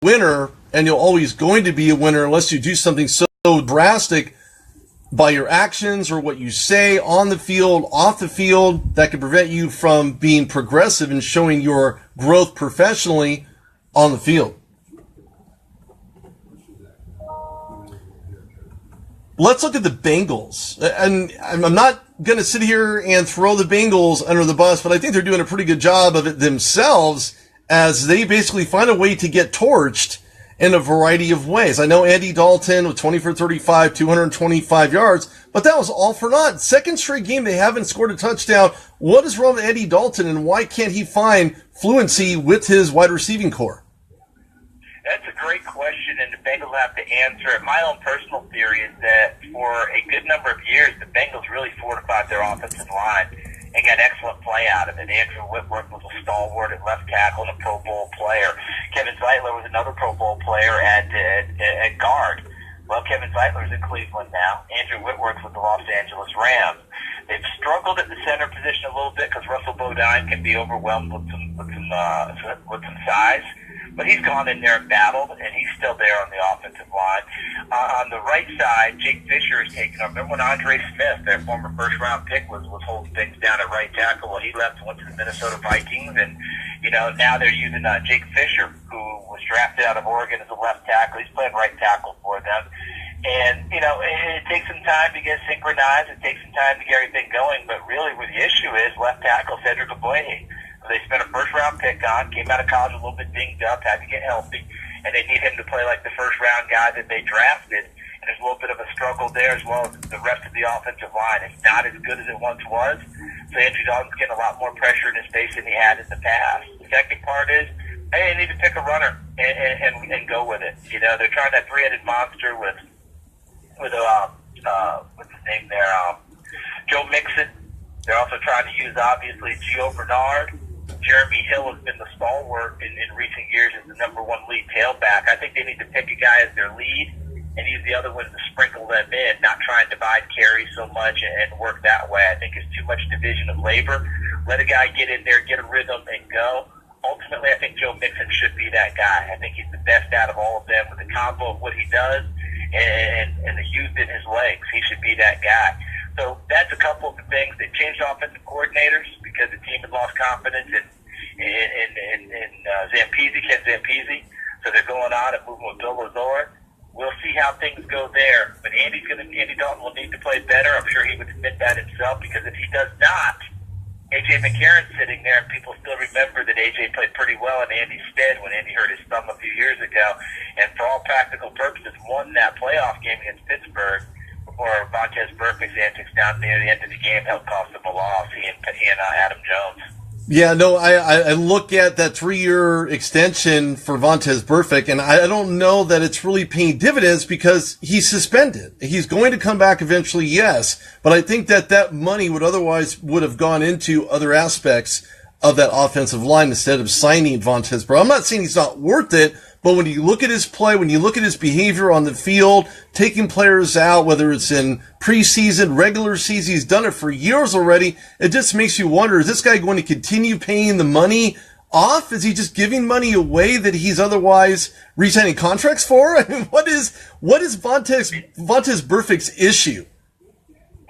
winner, and you're always going to be a winner unless you do something so drastic by your actions or what you say on the field, off the field, that could prevent you from being progressive and showing your growth professionally on the field. Let's look at the Bengals. And I'm not going to sit here and throw the Bengals under the bus, but I think they're doing a pretty good job of it themselves as they basically find a way to get torched in a variety of ways. I know Andy Dalton with 20 for 35, 225 yards, but that was all for naught. Second straight game they haven't scored a touchdown. What is wrong with Andy Dalton, and why can't he find fluency with his wide receiving core? That's a great question, and the Bengals have to answer it. My own personal theory is that for a good number of years, the Bengals really fortified their offensive line and got excellent play out of it. Andrew Whitworth was a stalwart at left tackle and a Pro Bowl player. Kevin Zeitler was another Pro Bowl player at guard. Well, Kevin Zeitler's in Cleveland now. Andrew Whitworth's with the Los Angeles Rams. They've struggled at the center position a little bit because Russell Bodine can be overwhelmed with some size. But he's gone in there and battled, and he's still there on the offensive line. On the right side, Jake Fisher is taking over. Remember when Andre Smith, their former first-round pick, was holding things down at right tackle? Well, he left and went to the Minnesota Vikings, and, now they're using Jake Fisher, who was drafted out of Oregon as a left tackle. He's playing right tackle for them. And, it takes some time to get synchronized. It takes some time to get everything going. But really, where the issue is, left tackle Cedric Ogbuehi. They spent a first-round pick on, came out of college a little bit dinged up, had to get healthy, and they need him to play like the first-round guy that they drafted. And there's a little bit of a struggle there as well as the rest of the offensive line. It's not as good as it once was. So Andrew Dalton's getting a lot more pressure in his face than he had in the past. The second part is, hey, they need to pick a runner and go with it. They're trying that three-headed monster with what's his name there, Joe Mixon. They're also trying to use, obviously, Gio Bernard. Jeremy Hill has been the stalwart in recent years as the number one lead tailback. I think they need to pick a guy as their lead and use the other ones to sprinkle them in, not try and divide carries so much and work that way. I think it's too much division of labor. Let a guy get in there, get a rhythm, and go. Ultimately, I think Joe Mixon should be that guy. I think he's the best out of all of them with the combo of what he does and the youth in his legs. He should be that guy. So that's a couple of the things. They changed offensive coordinators because the team had lost confidence in Ken Zampese. So they're going on and moving with Bill Lazor. We'll see how things go there. But Andy Dalton will need to play better. I'm sure he would admit that himself, because if he does not, A.J. McCarron's sitting there, and people still remember that A.J. played pretty well in Andy's stead when Andy hurt his thumb a few years ago, and for all practical purposes won that playoff game against Pittsburgh before Vontaze Burfict's antics down near the end of the game helped cost him a loss, he and Adam Jones. Yeah, no, I look at that 3-year extension for Vontaze Burfict, and I don't know that it's really paying dividends because he's suspended. He's going to come back eventually, yes, but I think that money would have gone into other aspects of that offensive line instead of signing Vontaze Burfict. I'm not saying he's not worth it, but when you look at his play, when you look at his behavior on the field, taking players out, whether it's in preseason, regular season, he's done it for years already. It just makes you wonder, is this guy going to continue paying the money off? Is he just giving money away that he's otherwise re-signing contracts for? I mean, what is Vontaze Burfict's issue?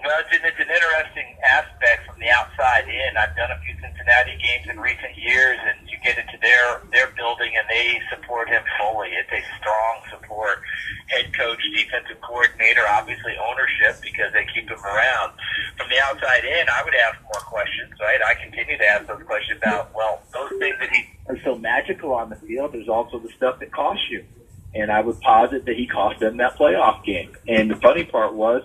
Well, it's an interesting aspect from the outside in. I've done a few Cincinnati games in recent years, and you get into their building, and they support him fully. It's a strong support. Head coach, defensive coordinator, obviously ownership, because they keep him around. From the outside in, I would ask more questions, right? I continue to ask those questions about, well, those things that he are so magical on the field, there's also the stuff that costs you. And I would posit that he cost them that playoff game. And the funny part was,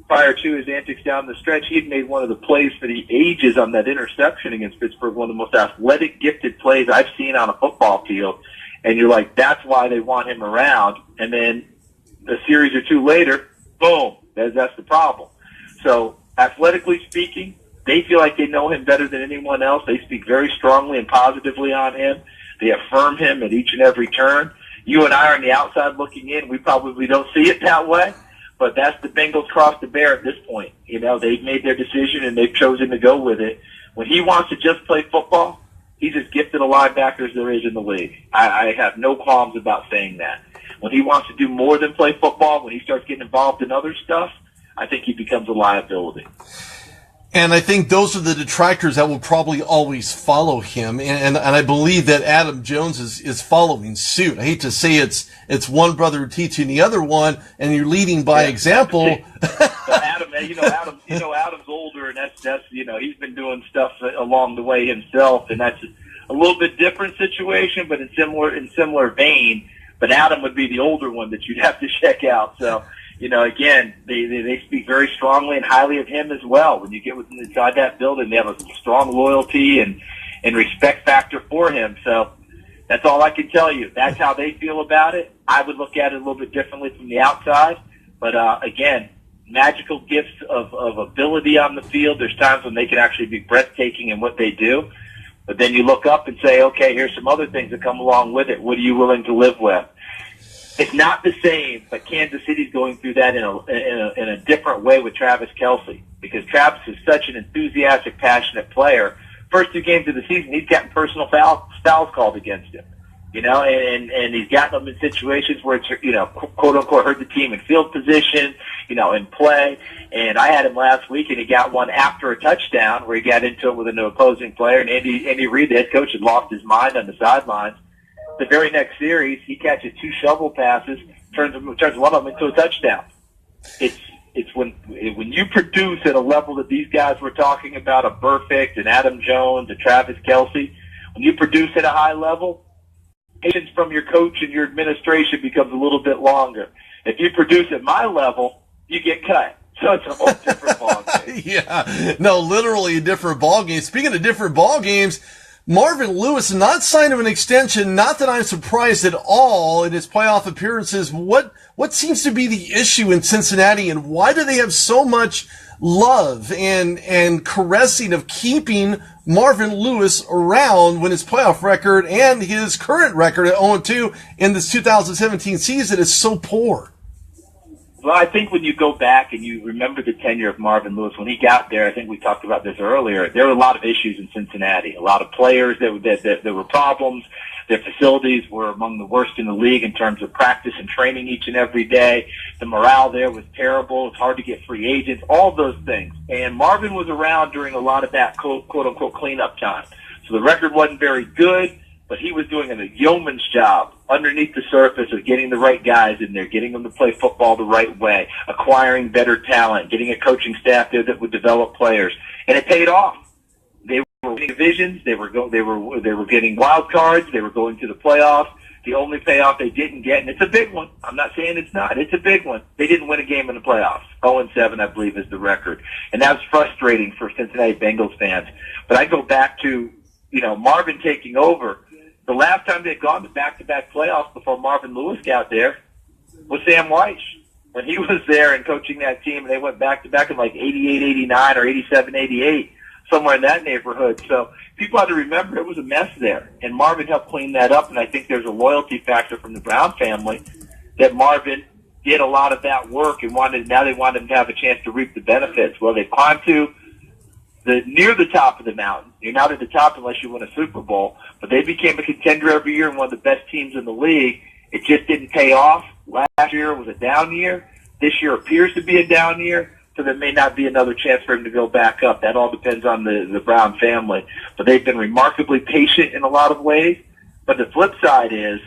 prior to his antics down the stretch, he had made one of the plays for the ages on that interception against Pittsburgh, one of the most athletic, gifted plays I've seen on a football field. And you're like, that's why they want him around. And then a series or two later, boom, that's the problem. So athletically speaking, they feel like they know him better than anyone else. They speak very strongly and positively on him. They affirm him at each and every turn. You and I are on the outside looking in. We probably don't see it that way. But that's the Bengals' cross to bear at this point. They've made their decision and they've chosen to go with it. When he wants to just play football, he's as gifted a linebacker as there is in the league. I have no qualms about saying that. When he wants to do more than play football, when he starts getting involved in other stuff, I think he becomes a liability. And I think those are the detractors that will probably always follow him. And I believe that Adam Jones is following suit. I hate to say it's one brother Pt2 and the other one, and you're leading by example. Adam's older, and that's he's been doing stuff along the way himself, and that's a little bit different situation, but in similar vein. But Adam would be the older one that you'd have to check out. So, again, they speak very strongly and highly of him as well. When you get inside that building, they have a strong loyalty and respect factor for him. So that's all I can tell you. That's how they feel about it. I would look at it a little bit differently from the outside. But, again, magical gifts of ability on the field. There's times when they can actually be breathtaking in what they do. But then you look up and say, okay, here's some other things that come along with it. What are you willing to live with? It's not the same, but Kansas City's going through that in a different way with Travis Kelce, because Travis is such an enthusiastic, passionate player. First 2 games of the season, he's gotten personal fouls called against him, and he's gotten them in situations where it's, quote unquote, hurt the team in field position, in play. And I had him last week, and he got one after a touchdown where he got into it with an opposing player, and Andy Reid, the head coach, had lost his mind on the sidelines. The very next series, he catches 2 shovel passes, turns one of them into a touchdown. It's when you produce at a level that these guys were talking about, a Burfict, and Adam Jones, and Travis Kelce, when you produce at a high level, patience from your coach and your administration becomes a little bit longer. If you produce at my level, you get cut. So it's a whole different ballgame. Yeah, no, literally a different ballgame. Speaking of different ballgames, Marvin Lewis not signed of an extension. Not that I'm surprised at all in his playoff appearances. What seems to be the issue in Cincinnati, and why do they have so much love and caressing of keeping Marvin Lewis around when his playoff record and his current record at 0-2 in this 2017 season is so poor? Well, I think when you go back and you remember the tenure of Marvin Lewis, when he got there, I think we talked about this earlier, there were a lot of issues in Cincinnati, a lot of players that were problems. Their facilities were among the worst in the league in terms of practice and training each and every day. The morale there was terrible. It's hard to get free agents, all those things. And Marvin was around during a lot of that quote-unquote cleanup time. So the record wasn't very good, but he was doing a yeoman's job underneath the surface of getting the right guys in there, getting them to play football the right way, acquiring better talent, getting a coaching staff there that would develop players. And it paid off. They were winning divisions. They were getting wild cards. They were going to the playoffs. The only payoff they didn't get, and it's a big one. I'm not saying it's not. It's a big one. They didn't win a game in the playoffs. 0-7, I believe, is the record. And that was frustrating for Cincinnati Bengals fans. But I go back to, Marvin taking over. The last time they'd gone to back-to-back playoffs before Marvin Lewis got there was Sam Weiss. When he was there and coaching that team, and they went back-to-back in like 88-89 or 87-88, somewhere in that neighborhood. So people have to remember it was a mess there, and Marvin helped clean that up, and I think there's a loyalty factor from the Brown family that Marvin did a lot of that work and now they wanted him to have a chance to reap the benefits. Well, they've gone to near the top of the mountain. You're not at the top unless you win a Super Bowl, but they became a contender every year and one of the best teams in the league. It just didn't pay off. Last year was a down year. This year appears to be a down year, so there may not be another chance for him to go back up. That all depends on the Brown family. But they've been remarkably patient in a lot of ways. But the flip side is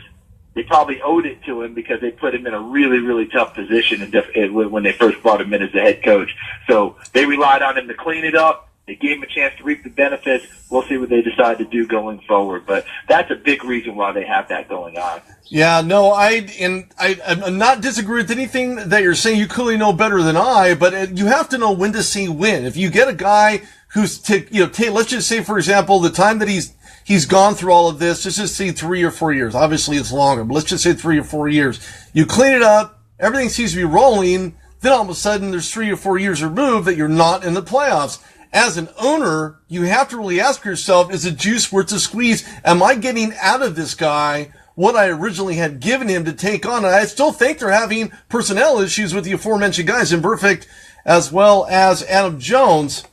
they probably owed it to him because they put him in a really, really tough position when they first brought him in as the head coach. So they relied on him to clean it up. They gave him a chance to reap the benefits. We'll see what they decide to do going forward. But that's a big reason why they have that going on. Yeah, no, I'm not disagreeing with anything that you're saying. You clearly know better than I, but you have to know when to say when. If you get a guy who's, let's just say, for example, the time that he's gone through all of this, let's just say 3 or 4 years. Obviously, it's longer, but let's just say 3 or 4 years. You clean it up, everything seems to be rolling, then all of a sudden there's 3 or 4 years removed that you're not in the playoffs. As an owner, you have to really ask yourself, is the juice worth the squeeze? Am I getting out of this guy what I originally had given him to take on? And I still think they're having personnel issues with the aforementioned guys in Burfict as well as Adam Jones.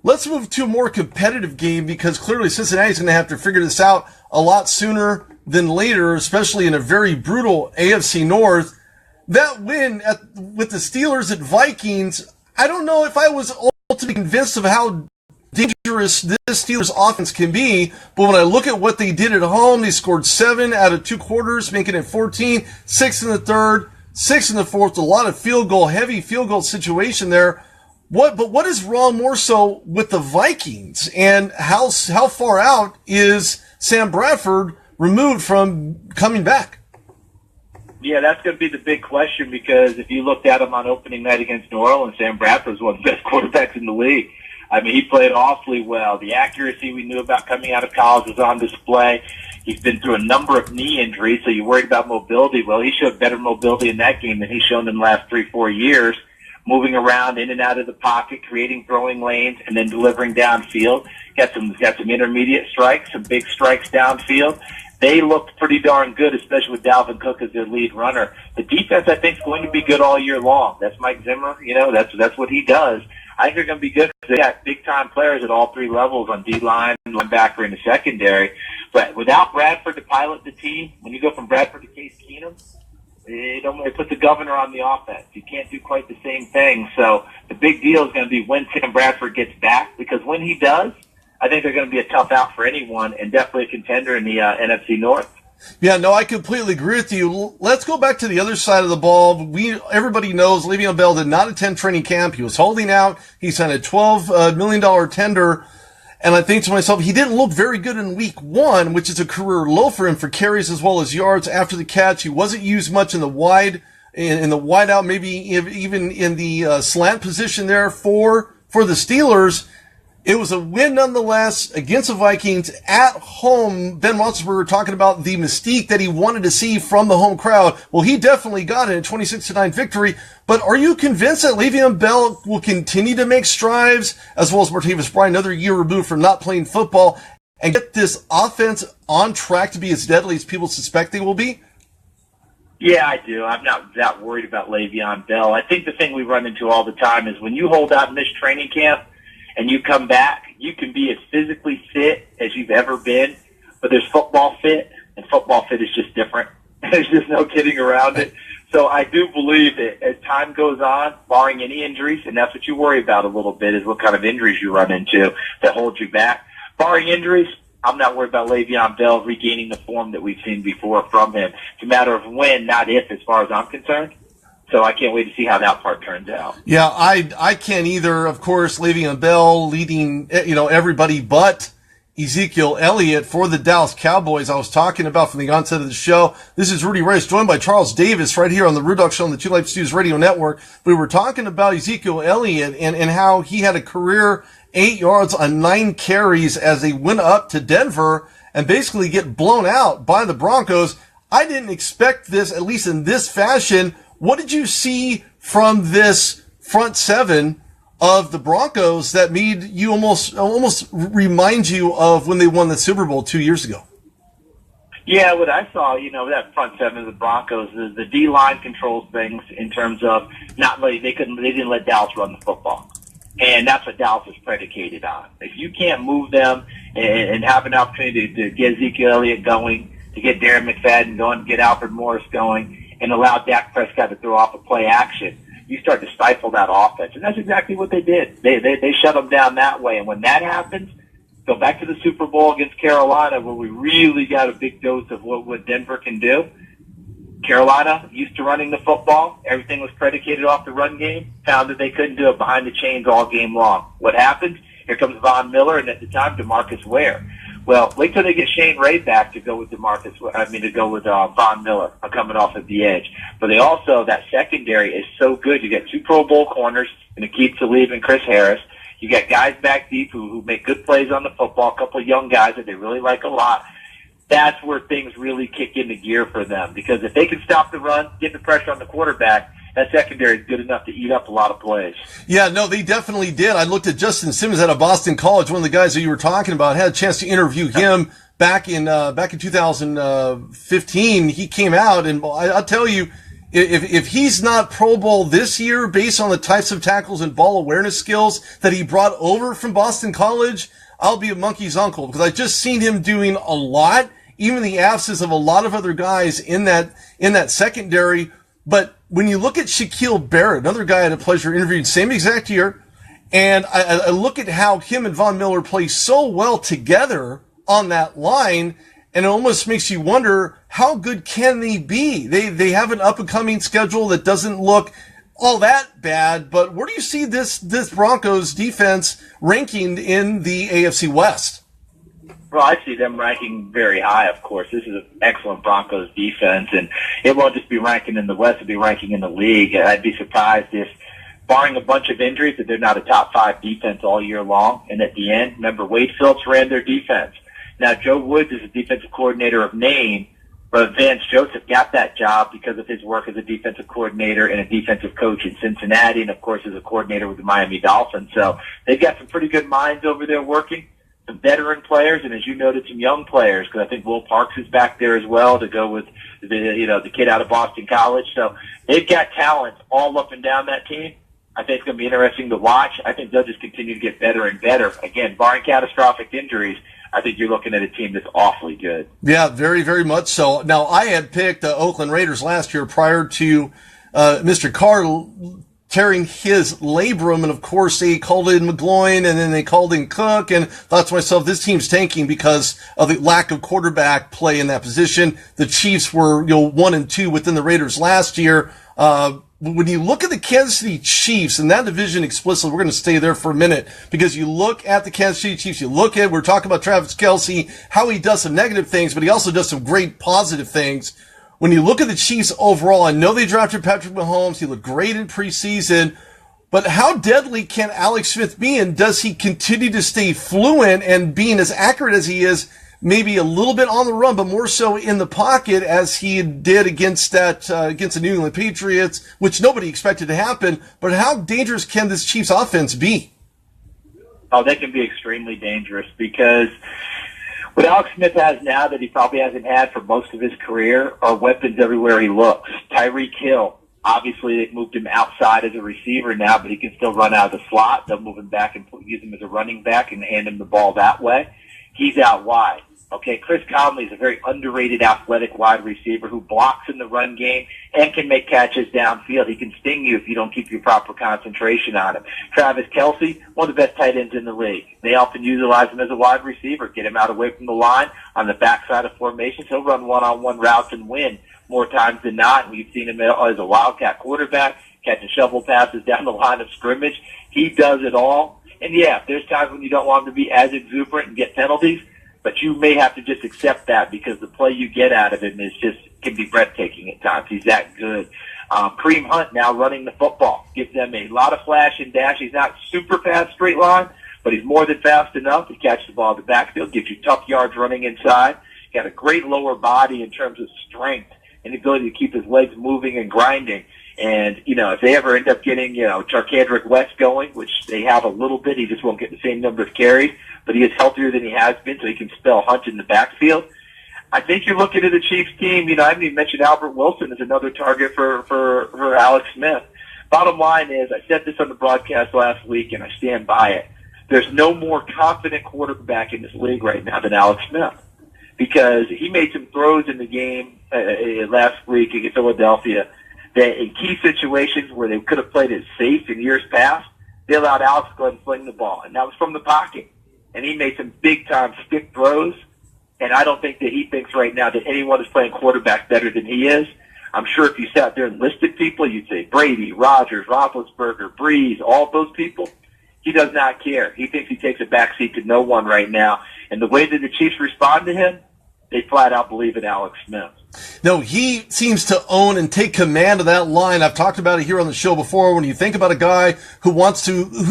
Let's move to a more competitive game because clearly Cincinnati's going to have to figure this out a lot sooner than later, especially in a very brutal AFC North. That win with the Steelers at Vikings, I don't know if I was ultimately convinced of how dangerous this Steelers offense can be, but when I look at what they did at home, they scored 7 out of 2 quarters, making it 14, 6 in the third, 6 in the fourth, a lot of heavy field goal situation there. What is wrong more so with the Vikings, and how far out is Sam Bradford removed from coming back? Yeah, that's going to be the big question, because if you looked at him on opening night against New Orleans, Sam Bradford was one of the best quarterbacks in the league. I mean, he played awfully well. The accuracy we knew about coming out of college was on display. He's been through a number of knee injuries, so you're worried about mobility. Well, he showed better mobility in that game than he's shown in the last 3-4 years, moving around in and out of the pocket, creating throwing lanes, and then delivering downfield. Got some intermediate strikes, some big strikes downfield. They looked pretty darn good, especially with Dalvin Cook as their lead runner. The defense, I think, is going to be good all year long. That's Mike Zimmer. You know, that's what he does. I think they're going to be good because they got big-time players at all 3 levels on D-line, linebacker, and the secondary. But without Bradford to pilot the team, when you go from Bradford to Case Keenum, it puts the governor on the offense. You can't do quite the same thing. So the big deal is going to be when Sam Bradford gets back, because when he does, I think they're going to be a tough out for anyone, and definitely a contender in the NFC North. Yeah, no, I completely agree with you. Let's go back to the other side of the ball. Everybody knows Le'Veon Bell did not attend training camp. He was holding out. He signed a $12 million tender. And I think to myself, he didn't look very good in week 1, which is a career low for him for carries as well as yards after the catch. He wasn't used much in the wide out, maybe even in the slant position there for the Steelers. It was a win nonetheless against the Vikings at home. Ben Roethlisberger talking about the mystique that he wanted to see from the home crowd. Well, he definitely got it, a 26-9 victory. But are you convinced that Le'Veon Bell will continue to make strides, as well as Martavis Bryant, another year removed from not playing football, and get this offense on track to be as deadly as people suspect they will be? Yeah, I do. I'm not that worried about Le'Veon Bell. I think the thing we run into all the time is when you hold out in this training camp, and you come back, you can be as physically fit as you've ever been, but there's football fit, and football fit is just different. There's just no kidding around it. So I do believe that as time goes on, barring any injuries, and that's what you worry about a little bit, is what kind of injuries you run into that hold you back. Barring injuries, I'm not worried about Le'Veon Bell regaining the form that we've seen before from him. It's a matter of when, not if, as far as I'm concerned. So I can't wait to see how that part turns out. Yeah, I can't either. Of course, Le'Veon Bell leading, everybody but Ezekiel Elliott for the Dallas Cowboys. I was talking about from the onset of the show. This is Rudy Reyes, joined by Charles Davis right here on the Rudolph Show on the Two Life Stews Radio Network. We were talking about Ezekiel Elliott and how he had a career 8 yards on 9 carries as they went up to Denver and basically get blown out by the Broncos. I didn't expect this, at least in this fashion. What did you see from this front 7 of the Broncos that made you almost remind you of when they won the Super Bowl 2 years ago? Yeah, what I saw, that front 7 of the Broncos, the D-line controls things in terms of they didn't let Dallas run the football. And that's what Dallas is predicated on. If you can't move them and have an opportunity to get Ezekiel Elliott going, to get Darren McFadden going, to get Alfred Morris going, and allow Dak Prescott to throw off a play action, you start to stifle that offense. And that's exactly what they did. They shut them down that way. And when that happens, go back to the Super Bowl against Carolina, where we really got a big dose of what Denver can do. Carolina, used to running the football, everything was predicated off the run game, found that they couldn't do it behind the chains all game long. What happened? Here comes Von Miller, and at the time, DeMarcus Ware. Well, wait till they get Shane Ray back to go with Von Miller coming off of the edge. But they also, that secondary is so good. You get 2 Pro Bowl corners, and Aqib Talib and Chris Harris. You got guys back deep who make good plays on the football, a couple of young guys that they really like a lot. That's where things really kick into gear for them. Because if they can stop the run, get the pressure on the quarterback, that secondary is good enough to eat up a lot of plays. Yeah, no, they definitely did. I looked at Justin Simmons out of Boston College, one of the guys that you were talking about. I had a chance to interview him back in 2015. He came out, and I'll tell you, if he's not Pro Bowl this year based on the types of tackles and ball awareness skills that he brought over from Boston College, I'll be a monkey's uncle, because I just seen him doing a lot, even in the absence of a lot of other guys in that secondary. But when you look at Shaquille Barrett, another guy I had a pleasure interviewing, same exact year, and I look at how him and Von Miller play so well together on that line, and it almost makes you wonder, how good can they be? They have an up-and-coming schedule that doesn't look all that bad, but where do you see this Broncos defense ranking in the AFC West? Well, I see them ranking very high, of course. This is an excellent Broncos defense, and it won't just be ranking in the West, it'll be ranking in the league. I'd be surprised if, barring a bunch of injuries, that they're not a top 5 defense all year long. And at the end, remember, Wade Phillips ran their defense. Now, Joe Woods is a defensive coordinator of name, but Vance Joseph got that job because of his work as a defensive coordinator and a defensive coach in Cincinnati, and, of course, as a coordinator with the Miami Dolphins. So they've got some pretty good minds over there working, some veteran players, and as you noted, some young players, because I think Will Parks is back there as well to go with the kid out of Boston College. So they've got talent all up and down that team. I think it's going to be interesting to watch. I think they'll just continue to get better and better. Again, barring catastrophic injuries, I think you're looking at a team that's awfully good. Yeah, very, very much so. Now, I had picked the Oakland Raiders last year prior to Mr. Carr tearing his labrum, and of course they called in McGloin, and then they called in Cook, and thought to myself, this team's tanking because of the lack of quarterback play in that position. The Chiefs were 1-2 within the Raiders last year. When you look at the Kansas City Chiefs and that division explicitly, we're going to stay there for a minute, because you look at the Kansas City Chiefs, we're talking about Travis Kelce, how he does some negative things, but he also does some great positive things. When you look at the Chiefs overall, I know they drafted Patrick Mahomes. He looked great in preseason, but how deadly can Alex Smith be, and does he continue to stay fluent and being as accurate as he is, maybe a little bit on the run, but more so in the pocket as he did against the New England Patriots, which nobody expected to happen. But how dangerous can this Chiefs offense be? Oh, they can be extremely dangerous, because what Alex Smith has now that he probably hasn't had for most of his career are weapons everywhere he looks. Tyreek Hill, obviously they've moved him outside as a receiver now, but he can still run out of the slot. They'll move him back and use him as a running back and hand him the ball that way. He's out wide. Okay, Chris Conley is a very underrated athletic wide receiver who blocks in the run game and can make catches downfield. He can sting you if you don't keep your proper concentration on him. Travis Kelce, one of the best tight ends in the league. They often utilize him as a wide receiver, get him out away from the line on the backside of formations. He'll run one-on-one routes and win more times than not. We've seen him as a wildcat quarterback, catching shovel passes down the line of scrimmage. He does it all. And yeah, there's times when you don't want him to be as exuberant and get penalties, but you may have to just accept that, because the play you get out of him can be breathtaking at times. He's that good. Kareem Hunt now running the football gives them a lot of flash and dash. He's not super fast straight line, but he's more than fast enough to catch the ball in the backfield, gives you tough yards running inside. He's got a great lower body in terms of strength and the ability to keep his legs moving and grinding. And, if they ever end up getting, Charkandrick West going, which they have a little bit, he just won't get the same number of carries, but he is healthier than he has been, so he can spell Hunt in the backfield. I think you're looking at a Chiefs team. I haven't even mentioned Albert Wilson as another target for Alex Smith. Bottom line is, I said this on the broadcast last week, and I stand by it. There's no more confident quarterback in this league right now than Alex Smith, because he made some throws in the game last week against Philadelphia that in key situations where they could have played it safe in years past, they allowed Alex to go ahead and fling the ball, and that was from the pocket. And he made some big-time stick throws, and I don't think that he thinks right now that anyone is playing quarterback better than he is. I'm sure if you sat there and listed people, you'd say Brady, Rodgers, Roethlisberger, Breeze, all those people. He does not care. He thinks he takes a backseat to no one right now. And the way that the Chiefs respond to him, they flat out believe in Alex Smith. No, he seems to own and take command of that line. I've talked about it here on the show before. When you think about a guy who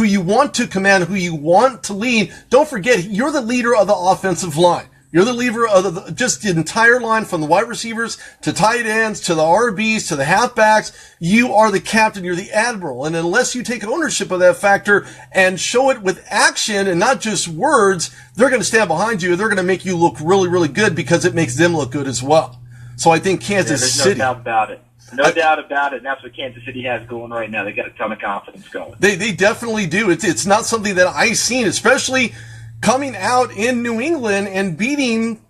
you want to command, who you want to lead, don't forget, you're the leader of the offensive line. You're the leader of just the entire line, from the wide receivers to tight ends to the RBs to the halfbacks. You are the captain. You're the admiral. And unless you take ownership of that factor and show it with action and not just words, they're going to stand behind you. They're going to make you look really, really good, because it makes them look good as well. So I think Kansas City. There's no doubt about it. No doubt about it. And that's what Kansas City has going right now. They got a ton of confidence going. They definitely do. It's not something that I've seen, especially coming out in New England and beating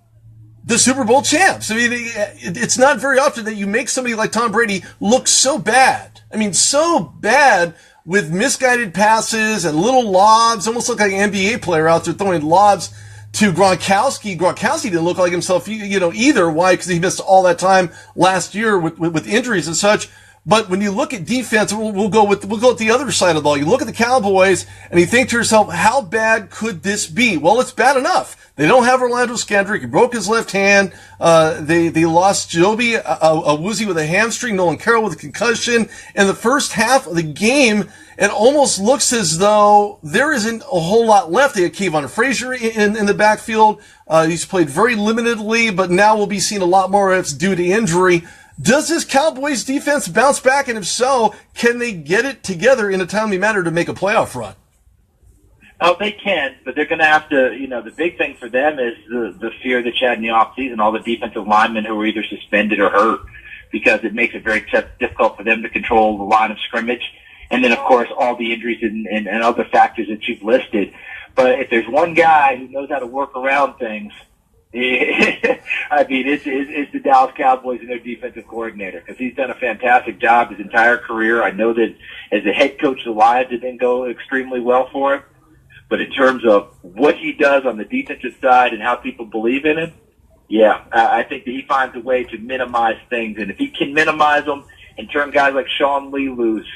the Super Bowl champs. I mean, it's not very often that you make somebody like Tom Brady look so bad. I mean, so bad with misguided passes and little lobs. Almost look like an NBA player out there throwing lobs to Gronkowski. Gronkowski didn't look like himself, either. Why? Because he missed all that time last year with injuries and such. But when you look at defense, we'll go with the other side of the ball. You look at the Cowboys and you think to yourself, how bad could this be? Well, it's bad enough. They don't have Orlando Scandrick. He broke his left hand. They lost Joby Awuzie with a hamstring, Nolan Carroll with a concussion. In the first half of the game, it almost looks as though there isn't a whole lot left. They had Kayvon Frazier in the backfield. He's played very limitedly, but now we'll be seeing a lot more if it's due to injury. Does this Cowboys defense bounce back? And if so, can they get it together in a timely manner to make a playoff run? Oh, they can, but they're going to have to, the big thing for them is the fear that you had in the offseason, all the defensive linemen who were either suspended or hurt, because it makes it very difficult for them to control the line of scrimmage. And then, of course, all the injuries and other factors that you've listed. But if there's one guy who knows how to work around things, I mean, it's the Dallas Cowboys and their defensive coordinator, because he's done a fantastic job his entire career. I know that as the head coach, the Lions didn't go extremely well for him. But in terms of what he does on the defensive side and how people believe in him, yeah, I think that he finds a way to minimize things. And if he can minimize them and turn guys like Sean Lee loose,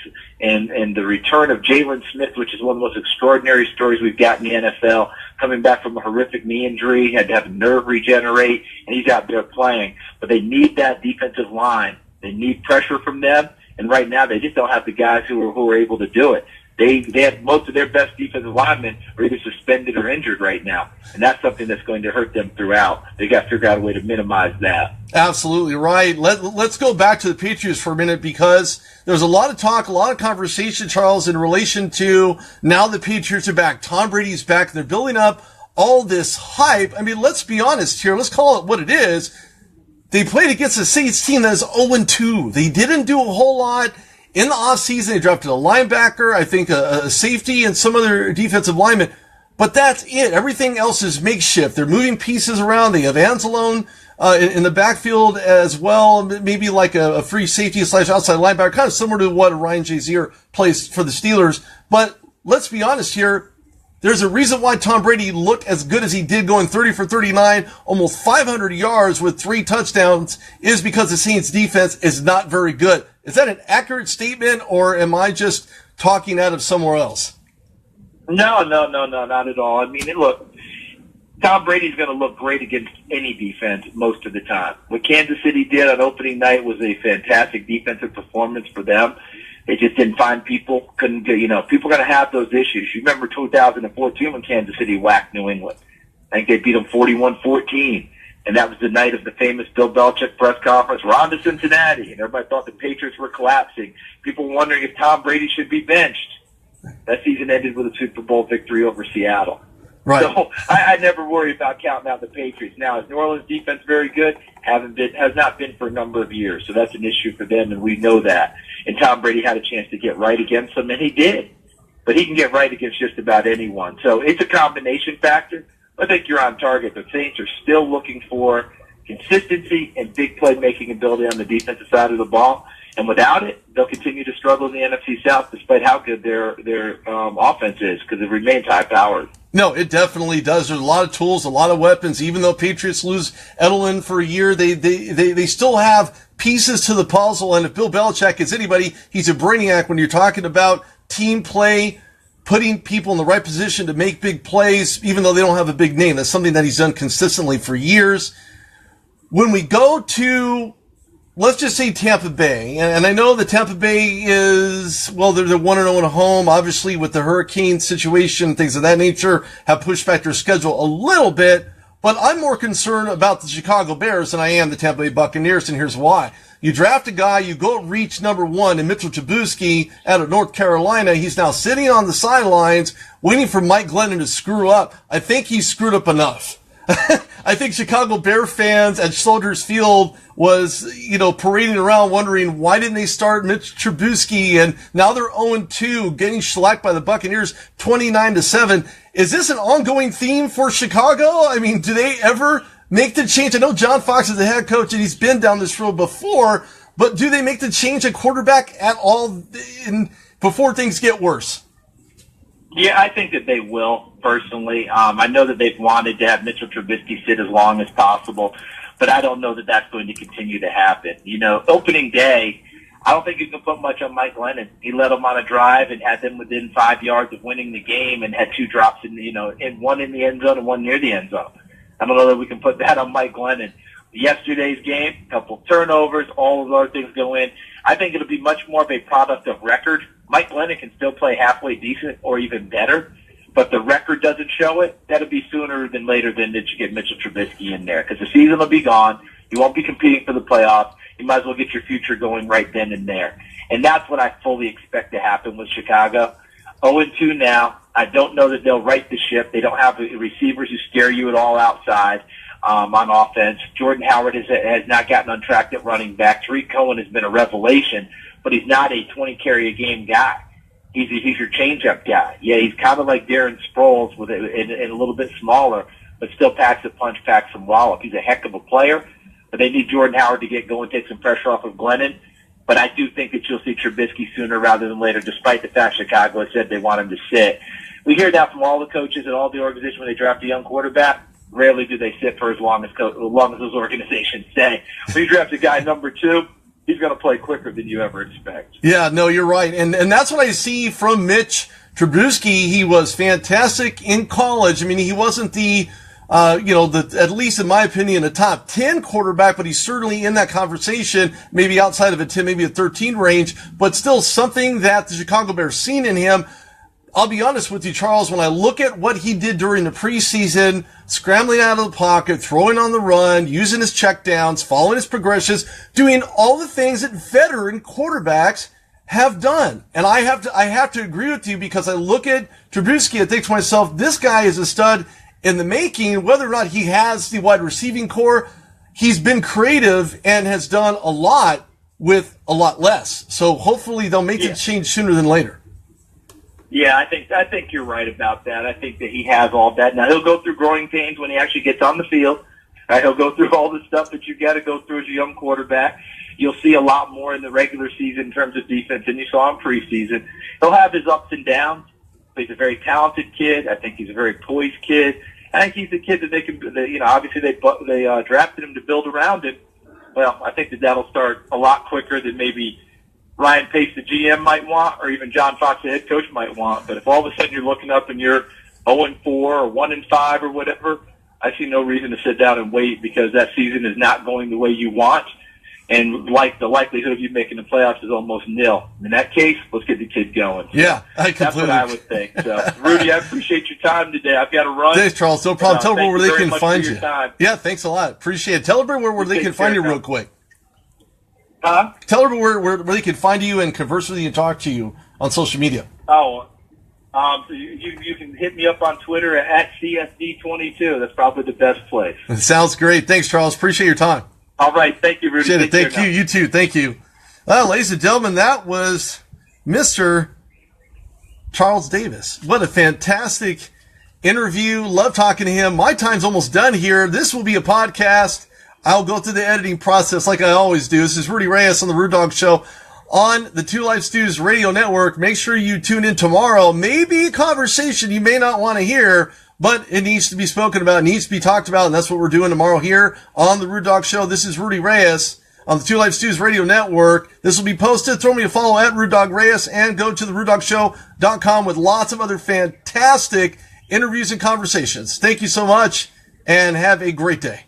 and the return of Jalen Smith, which is one of the most extraordinary stories we've got in the NFL, coming back from a horrific knee injury, had to have a nerve regenerate, and he's out there playing. But they need that defensive line. They need pressure from them, and right now they just don't have the guys who are able to do it. They have most of their best defensive linemen are either suspended or injured right now, and that's something that's going to hurt them throughout. They got to figure out a way to minimize that. Absolutely right. Let's go back to the Patriots for a minute, because there's a lot of talk, a lot of conversation, Charles, in relation to now the Patriots are back. Tom Brady's back. They're building up all this hype. I mean, let's be honest here. Let's call it what it is. They played against a Saints team that is 0-2. They didn't do a whole lot. In the offseason, they drafted a linebacker, I think a safety, and some other defensive linemen. But that's it. Everything else is makeshift. They're moving pieces around. They have Anzalone in the backfield as well, maybe like a free safety / outside linebacker, kind of similar to what Ryan Shazier plays for the Steelers. But let's be honest here. There's a reason why Tom Brady looked as good as he did, going 30 for 39, almost 500 yards with 3 touchdowns, is because the Saints defense is not very good. Is that an accurate statement, or am I just talking out of somewhere else? No, not at all. I mean, look, Tom Brady's going to look great against any defense most of the time. What Kansas City did on opening night was a fantastic defensive performance for them. They just didn't find people, couldn't get, people are going to have those issues. You remember 2014 when Kansas City whacked New England. I think they beat them 41-14. And that was the night of the famous Bill Belichick press conference. We're on to Cincinnati. And everybody thought the Patriots were collapsing. People were wondering if Tom Brady should be benched. That season ended with a Super Bowl victory over Seattle. Right. So I never worry about counting out the Patriots. Now, is New Orleans defense very good? Has not been for a number of years. So that's an issue for them, and we know that. And Tom Brady had a chance to get right against them, and he did. But he can get right against just about anyone. So it's a combination factor. I think you're on target. The Saints are still looking for consistency and big playmaking ability on the defensive side of the ball. And without it, they'll continue to struggle in the NFC South, despite how good their offense is, because it remains high-powered. No, it definitely does. There's a lot of tools, a lot of weapons. Even though Patriots lose Edelman for a year, they still have pieces to the puzzle. And if Bill Belichick is anybody, he's a brainiac when you're talking about team play, putting people in the right position to make big plays, even though they don't have a big name. That's something that he's done consistently for years. When we go to, let's just say Tampa Bay, and I know that Tampa Bay is, well, they're 1-0 at home, obviously with the hurricane situation, things of that nature, have pushed back their schedule a little bit, but I'm more concerned about the Chicago Bears than I am the Tampa Bay Buccaneers, and here's why. You draft a guy, you go reach number 1 in Mitchell Trubisky out of North Carolina. He's now sitting on the sidelines waiting for Mike Glennon to screw up. I think he's screwed up enough. I think Chicago Bear fans at Soldiers Field was, parading around wondering why didn't they start Mitch Trubisky, and now they're 0-2, getting shellacked by the Buccaneers 29-7. Is this an ongoing theme for Chicago? I mean, do they ever make the change? I know John Fox is the head coach and he's been down this road before, but do they make the change at quarterback at all before things get worse? Yeah, I think that they will, personally. I know that they've wanted to have Mitchell Trubisky sit as long as possible, but I don't know that that's going to continue to happen. Opening day, I don't think you can put much on Mike Glennon. He led them on a drive and had them within 5 yards of winning the game and had 2 drops in one in the end zone and one near the end zone. I don't know that we can put that on Mike Glennon. Yesterday's game, a couple turnovers, all of those things go in. I think it'll be much more of a product of record. Mike Glennon can still play halfway decent or even better, but the record doesn't show it. That'll be sooner than later than that you get Mitchell Trubisky in there, because the season will be gone. You won't be competing for the playoffs. You might as well get your future going right then and there. And that's what I fully expect to happen with Chicago. 0-2 now. I don't know that they'll right the ship. They don't have receivers who scare you at all outside on offense. Jordan Howard has not gotten on track at running back. Tariq Cohen has been a revelation, but he's not a 20-carry-a-game guy. He's your change-up guy. Yeah, he's kind of like Darren Sproles and a little bit smaller, but still packs a punch, packs some wallop. He's a heck of a player, but they need Jordan Howard to get going, take some pressure off of Glennon. But I do think that you'll see Trubisky sooner rather than later, despite the fact Chicago has said they want him to sit. We hear that from all the coaches and all the organizations when they draft a young quarterback. Rarely do they sit for as long as those organizations say. When you draft a guy number 2, he's going to play quicker than you ever expect. Yeah, no, you're right. And that's what I see from Mitch Trubisky. He was fantastic in college. I mean, he wasn't at least in my opinion, a top 10 quarterback, but he's certainly in that conversation, maybe outside of a 10, maybe a 13 range, but still something that the Chicago Bears seen in him. I'll be honest with you, Charles, when I look at what he did during the preseason, scrambling out of the pocket, throwing on the run, using his checkdowns, following his progressions, doing all the things that veteran quarterbacks have done. And I have to agree with you, because I look at Trubisky and think to myself, this guy is a stud in the making. Whether or not he has the wide receiving core, he's been creative and has done a lot with a lot less. So hopefully they'll make the change sooner than later. Yeah, I think you're right about that. I think that he has all that. Now, he'll go through growing pains when he actually gets on the field. Right? He'll go through all the stuff that you've got to go through as a young quarterback. You'll see a lot more in the regular season in terms of defense than you saw in preseason. He'll have his ups and downs, but he's a very talented kid. I think he's a very poised kid. I think he's a kid that they can, obviously they drafted him to build around him. Well, I think that'll start a lot quicker than maybe Ryan Pace, the GM, might want, or even John Fox, the head coach, might want. But if all of a sudden you're looking up and you're 0-4 or 1-5 or whatever, I see no reason to sit down and wait, because that season is not going the way you want. And the likelihood of you making the playoffs is almost nil. In that case, let's get the kid going. So yeah, I completely. That's what I would think. So, Rudy, I appreciate your time today. I've got to run. Thanks, Charles. No problem. Tell everyone where they can find you. Time. Yeah, thanks a lot. Appreciate it. Tell everyone where they can find you real quick. Huh? Tell everyone where they can find you and converse with you and talk to you on social media. Oh, so you can hit me up on Twitter at CSD22. That's probably the best place. It sounds great. Thanks, Charles. Appreciate your time. All right. Thank you, Rudy. Thank you. You too. Thank you. Ladies and gentlemen, that was Mr. Charles Davis. What a fantastic interview. Love talking to him. My time's almost done here. This will be a podcast. I'll go through the editing process like I always do. This is Rudy Reyes on the Rude Dog Show on the Two Live Stews Radio Network. Make sure you tune in tomorrow. Maybe a conversation you may not want to hear, but it needs to be spoken about, it needs to be talked about, and that's what we're doing tomorrow here on the Rude Dog Show. This is Rudy Reyes on the Two Live Stews Radio Network. This will be posted. Throw me a follow at Rude Dog Reyes, and go to therudedogshow.com with lots of other fantastic interviews and conversations. Thank you so much, and have a great day.